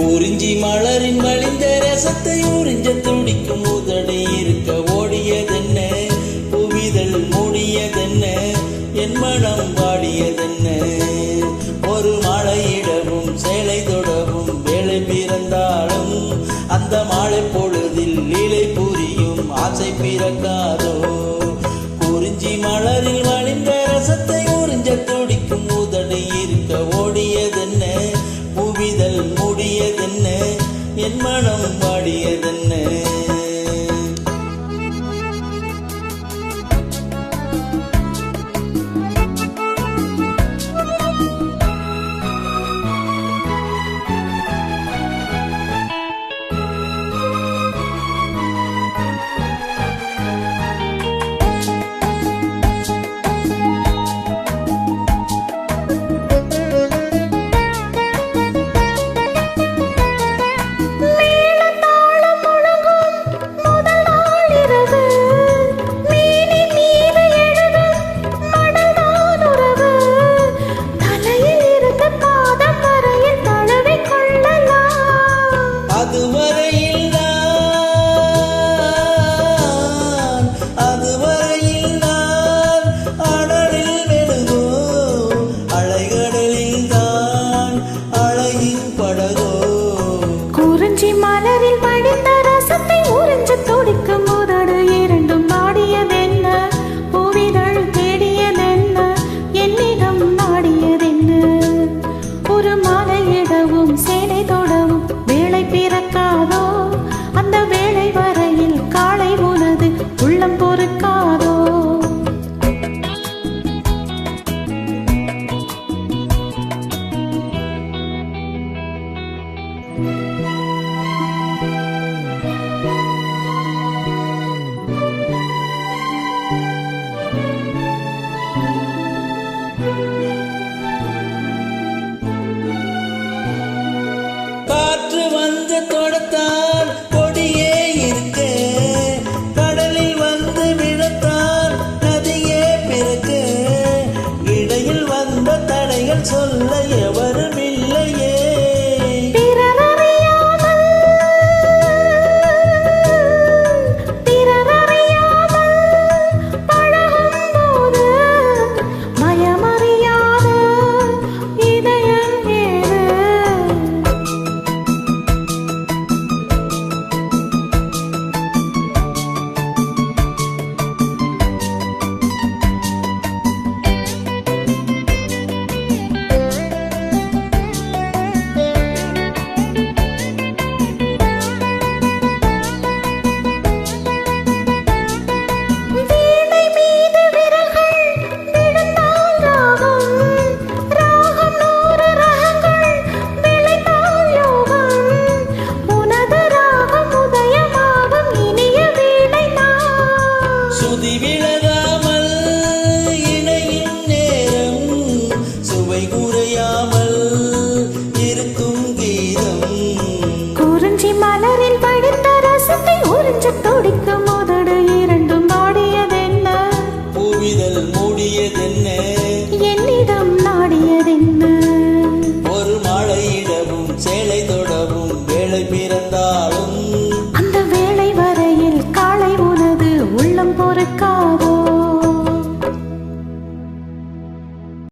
குறிஞ்சி மலரின் வழிந்த ரசத்தை உறிஞ்ச துடிக்கும் உதடு இருக்க ஓடியதென்ன, புவிதல் மூடியதென்ன, என் மனம் வாடியதென்ன. ஒரு மழையிடவும் சேலை தொடவும் வேலை பிறந்தாலும் அந்த மாலை பொழுதில் லீலை புரியும் ஆசை பிறக்காதோ. குறிஞ்சி மலரில் வழிந்த ரசத்தை உறிஞ்ச துடிக்கும் உதடு இருக்க ஓடியதென்ன, புவிதல் மூடியதென்ன, என் மனம் வாடியதென்ன. குறிஞ்சி மலரில் வழிந்த ரசத்தை உறிஞ்ச துடிக்கும் உதடு இரண்டும் பாடியதென்ன, புவிதழ் தேடியதென்ன, என்னிடம் நாடியதென்ன. ஒரு மாலையிடவும் சேலை தொடவும் வேளை பிறக்காதோ, அந்த வேளை வரையில் காலை உனது உள்ளம் பொறுக்காதோ.